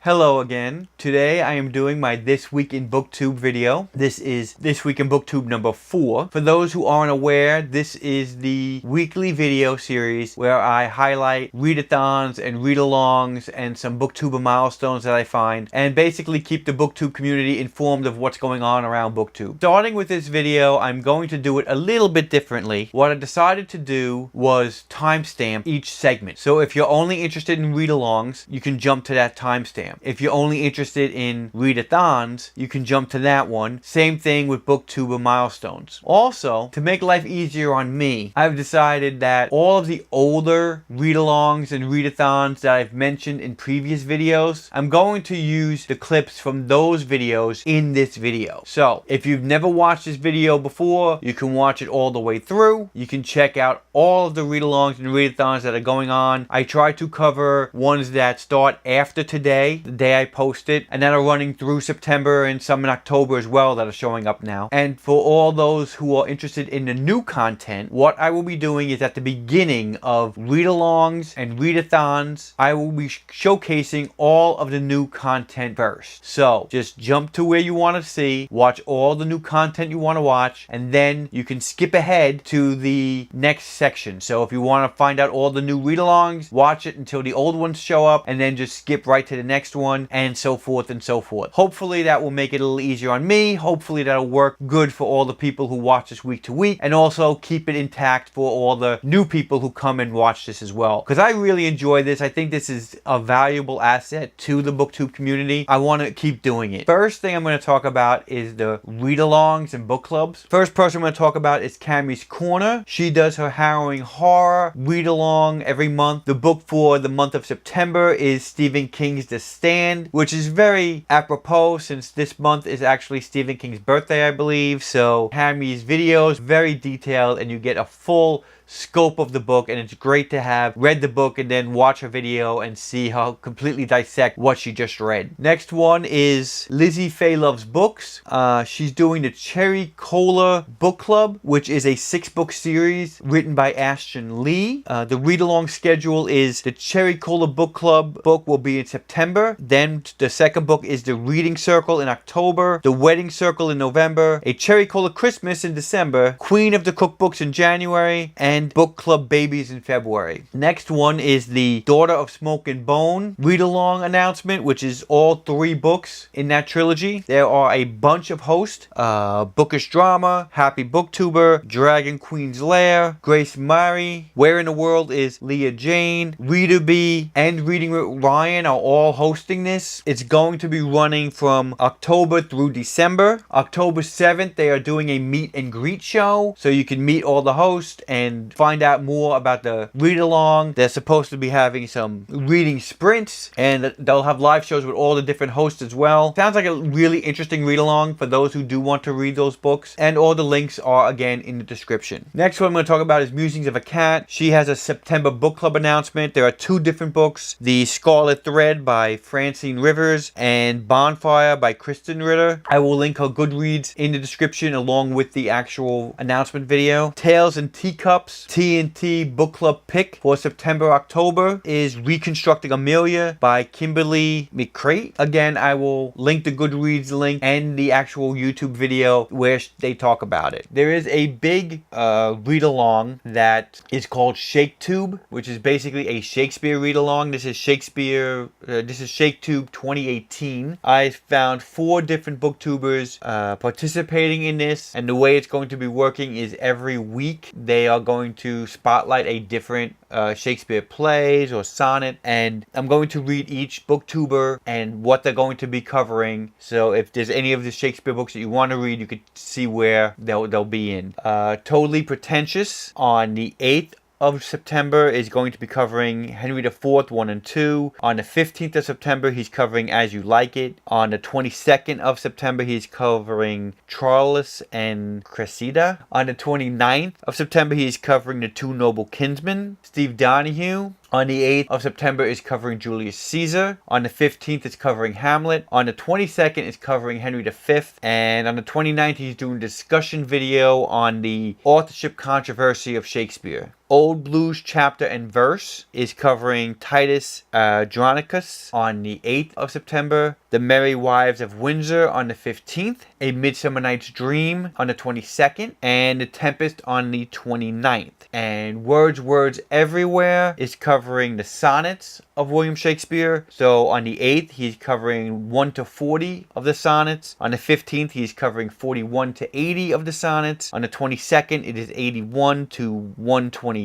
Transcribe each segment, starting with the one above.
Hello again. Today I am doing my This Week in Booktube video. This is This Week in Booktube number 4. For those who aren't aware, this is the weekly video series where I highlight readathons and readalongs and some booktuber milestones that I find, and basically keep the booktube community informed of what's going on around booktube. Starting with this video, I'm going to do it a little bit differently. What I decided to do was timestamp each segment. So if you're only interested in readalongs, you can jump to that timestamp. If you're only interested in readathons, you can jump to that one. Same thing with booktuber milestones. Also, to make life easier on me, I've decided that all of the older readalongs and readathons that I've mentioned in previous videos, I'm going to use the clips from those videos in this video. So, if you've never watched this video before, you can watch it all the way through. You can check out all of the readalongs and readathons that are going on. I try to cover ones that start after today, the day I post it, and that are running through September and some in October as well that are showing up now. And for all those who are interested in the new content, what I will be doing is at the beginning of readalongs and readathons, I will be showcasing all of the new content first. So just jump to where you want to see, watch all the new content you want to watch, and then you can skip ahead to the next section. So if you want to find out all the new readalongs, watch it until the old ones show up, and then just skip right to the next one, and so forth and so forth. Hopefully that will make it a little easier on me. Hopefully that'll work good for all the people who watch this week to week, and also keep it intact for all the new people who come and watch this as well. Because I really enjoy this. I think this is a valuable asset to the booktube community. I want to keep doing it. First thing I'm going to talk about is the readalongs and book clubs. First person I'm going to talk about is Cammie's Korner. She does her Harrowing horror readalong every month. The book for the month of September is Stephen King's The Stand, which is very apropos since this month is actually Stephen King's birthday, I believe. So Cammie's videos, very detailed, and you get a full scope of the book, and it's great to have read the book and then watch her video and see how completely dissect what she just read. Next one is LizziefayeLovesBooks. She's doing the cherry.cola book club, which is a 6-book series written by Ashton Lee. The read-along schedule is the cherry.cola book club book will be in September. Then the second book is the reading circle in October, the wedding circle in November, a cherry.cola Christmas in December, Queen of the Cookbooks in January, and book club babies in February. Next one is the Daughter of Smoke and Bone read-along announcement, which is all 3 books in that trilogy. There are a bunch of hosts: Bookish Drama, Happy BookTuber, Dragon Queen's Lair, Grace Murray, Where in the World is Leah Jane, Readerbee, and Reading with Ryan are all hosting this. It's going to be running from October through December. October 7th, they are doing a meet and greet show, so you can meet all the hosts and find out more about the read-along. They're supposed to be having some reading sprints, and they'll have live shows with all the different hosts as well. Sounds like a really interesting read-along for those who do want to read those books, and all the links are again in the description. Next one I'm going to talk about is Musings of a Cat. She has a September book club announcement. There are 2 different books: The Scarlet Thread by Francine Rivers and Bonfire by Kristen Ritter. I will link her Goodreads in the description along with the actual announcement video. Tales&Teacups T&T book club pick for September-October is Reconstructing Amelia by Kimberly McCreight. Again, I will link the Goodreads link and the actual YouTube video where they talk about it. There is a big read-along that is called Shaketube, which is basically a Shakespeare read-along. This is Shakespeare. This is Shaketube 2018. I found 4 different booktubers participating in this, and the way it's going to be working is every week they are going to spotlight a different Shakespeare plays or sonnet, and I'm going to read each booktuber and what they're going to be covering. So if there's any of the Shakespeare books that you want to read, you could see where they'll be in. Totally Pretentious on the 8th of September is going to be covering Henry IV 1 and 2. On the 15th of September, he's covering As You Like It. On the 22nd of September, he's covering Charles and Cressida. On the 29th of September, he's covering The Two Noble Kinsmen, Steve Donoghue. On the 8th of September is covering Julius Caesar. On the 15th it's covering Hamlet. On the 22nd it's covering Henry V. And on the 29th he's doing a discussion video on the authorship controversy of Shakespeare. Old Blues Chapter and Verse is covering Titus Andronicus on the 8th of September. The Merry Wives of Windsor on the 15th. A Midsummer Night's Dream on the 22nd. And The Tempest on the 29th. And Words Everywhere is covering the sonnets of William Shakespeare. So on the 8th, he's covering 1 to 40 of the sonnets. On the 15th, he's covering 41 to 80 of the sonnets. On the 22nd, it is 81 to 126.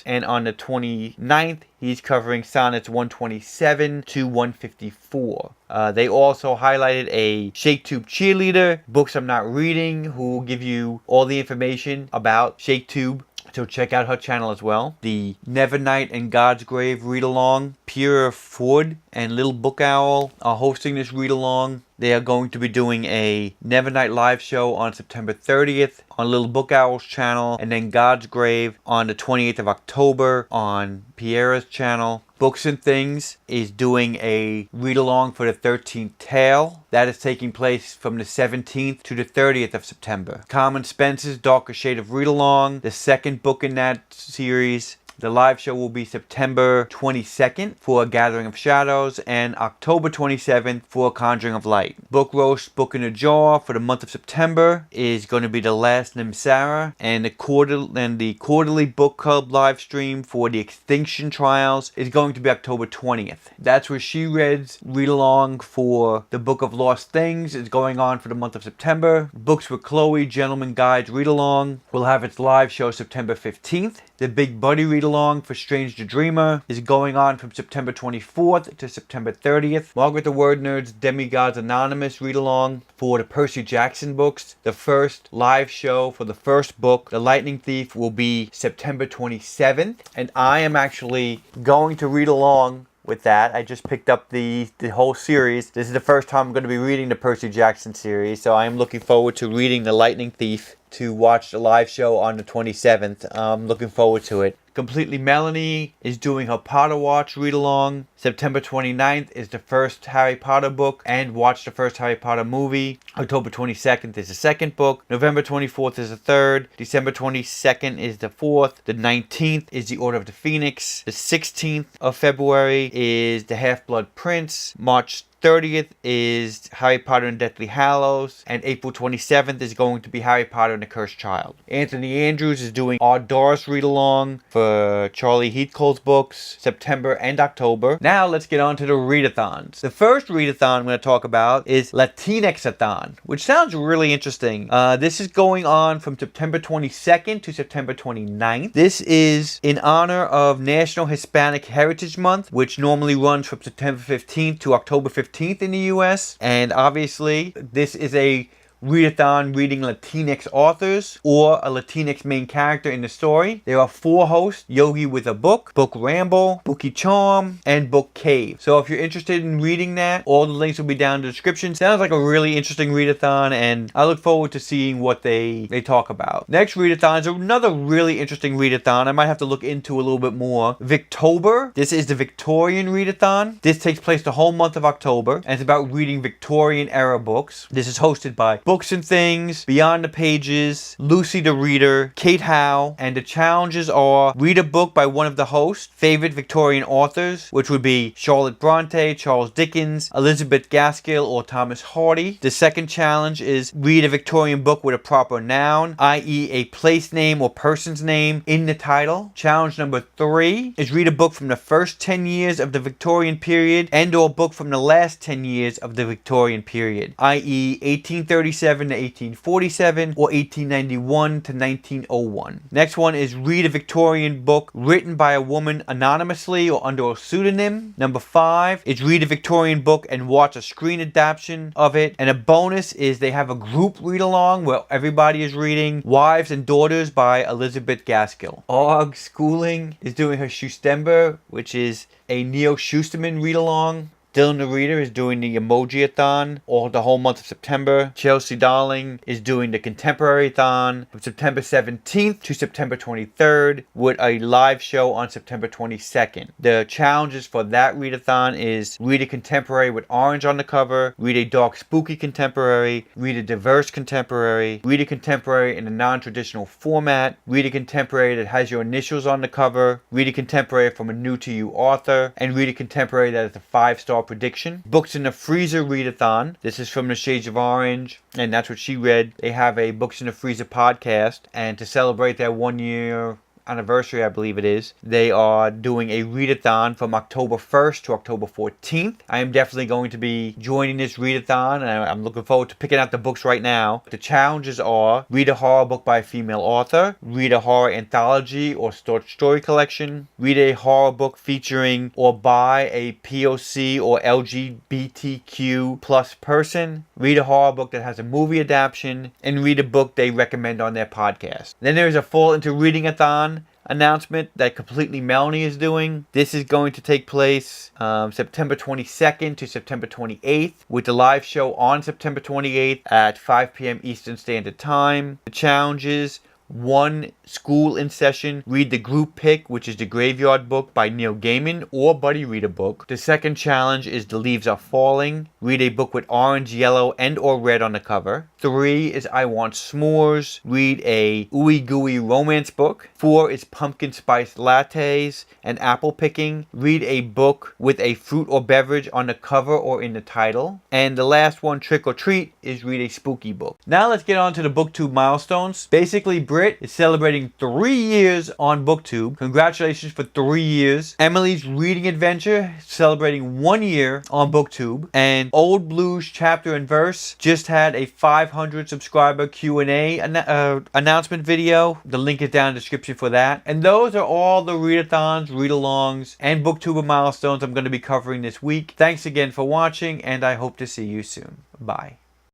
And on the 29th, he's covering sonnets 127 to 154. They also highlighted a Shaketube cheerleader, books I'm not reading, who will give you all the information about Shaketube. So check out her channel as well. The NEVERNIGHT and GODSGRAVE read-along. Piera, Forde, and Little Book Owl are hosting this read-along. They are going to be doing a NEVERNIGHT live show on September 30th on Little Book Owl's channel, and then GODSGRAVE on the 28th of October on Piera's channel. Books and Things is doing a read-along for the 13th tale. That is taking place from the 17th to the 30th of September. Common Spence's Darker Shade of Read-along, the second book in that series. The live show will be September 22nd for A Gathering of Shadows and October 27th for A Conjuring of Light. Book Roast Book in a Jar for the month of September is going to be The Last Nimsara, and the quarterly book club live stream for The Extinction Trials is going to be October 20th. That's where She Read's read along for The Book of Lost Things is going on for the month of September. Books with Chloe Gentleman Guides read along will have its live show September 15th. The Big Buddy read-along for Strange the Dreamer is going on from September 24th to September 30th. Margaret the Word Nerd's Demigods Anonymous read-along for the Percy Jackson books. The first live show for the first book, The Lightning Thief, will be September 27th. And I am actually going to read along with that. I just picked up the whole series. This is the first time I'm going to be reading the Percy Jackson series, so I am looking forward to reading The Lightning Thief to watch the live show on the 27th. I'm looking forward to it. Completely Melanie is doing her Potter Watch read-along. September 29th is the first Harry Potter book and watch the first Harry Potter movie. October 22nd is the second book. November 24th is the third. December 22nd is the fourth. The 19th is The Order of the Phoenix. The 16th of February is The Half-Blood Prince. March 30th is Harry Potter and Deathly Hallows, and April 27th is going to be Harry Potter and the Cursed Child. Anthony Andrews is doing our Doris read-along for Charlie Heathcote's books, September and October. Now let's get on to the Readathons. The first Readathon I'm going to talk about is Latinx-a-thon, which sounds really interesting. This is going on from September 22nd to September 29th. This is in honor of National Hispanic Heritage Month, which normally runs from September 15th to October 15th in the US, and obviously this is a readathon reading Latinx authors or a Latinx main character in the story. There are 4 hosts: Yogi with a Book, Book Ramble, Bookie Charm, and Book Cave. So if you're interested in reading that, all the links will be down in the description. Sounds like a really interesting readathon, and I look forward to seeing what they talk about. Next readathon is another really interesting readathon I might have to look into a little bit more. Victober. This is the Victorian readathon. This takes place the whole month of October, and it's about reading Victorian era books. This is hosted by Books and Things, Beyond the Pages, Lucy the Reader, Kate Howe, and the challenges are: read a book by one of the hosts' favorite Victorian authors, which would be Charlotte Bronte, Charles Dickens, Elizabeth Gaskell, or Thomas Hardy. The second challenge is read a Victorian book with a proper noun, i.e. a place name or person's name in the title. Challenge number 3 is read a book from the first 10 years of the Victorian period and or a book from the last 10 years of the Victorian period, i.e. 1837 to 1847 or 1891 to 1901. Next one is read a Victorian book written by a woman anonymously or under a pseudonym. Number 5 is read a Victorian book and watch a screen adaptation of it. And a bonus is they have a group read along where everybody is reading Wives and Daughters by Elizabeth Gaskell. Og Schooling is doing her Schustember, which is a Neil Schusterman read along. Dylan the Reader is doing the Emoji-a-thon all the whole month of September. Chelsea Darling is doing the Contemporary-thon from September 17th to September 23rd with a live show on September 22nd. The challenges for that readathon is read a contemporary with orange on the cover, read a dark spooky contemporary, read a diverse contemporary, read a contemporary in a non-traditional format, read a contemporary that has your initials on the cover, read a contemporary from a new to you author, and read a contemporary that is a 5-star prediction. Books in the Freezer readathon. This is from the Shades of Orange, and that's what she read. They have a Books in the Freezer podcast, and to celebrate their 1-year anniversary, I believe it is, they are doing a readathon from October 1st to October 14th. I am definitely going to be joining this readathon, and I'm looking forward to picking out the books right now. The challenges are read a horror book by a female author, read a horror anthology or short story collection, read a horror book featuring or by a POC or LGBTQ plus person, read a horror book that has a movie adaptation, and read a book they recommend on their podcast. Then there's a Fall Into Reading-a-thon announcement that Completely Melanie is doing. This is going to take place September 22nd to September 28th with the live show on September 28th at 5 p.m. Eastern Standard Time. The challenges: 1. School in session. Read the group pick, which is the Graveyard book by Neil Gaiman or Buddy Read a book. The second challenge is The Leaves Are Falling. Read a book with orange, yellow, and or red on the cover. 3 is I Want S'mores. Read a ooey gooey romance book. 4 is Pumpkin Spice Lattes and Apple Picking. Read a book with a fruit or beverage on the cover or in the title. And the last one, Trick or Treat, is read a spooky book. Now let's get on to the Booktube milestones. Basically, Brit is celebrating 3 years on Booktube. Congratulations for 3 years. Emily's Reading Adventure celebrating 1 year on Booktube. And Old Blues Chapter and Verse just had a 500 subscriber Q&A announcement video. The link is down in the description for that. And those are all the readathons, readalongs, and Booktuber milestones I'm going to be covering this week. Thanks again for watching, and I hope to see you soon. Bye.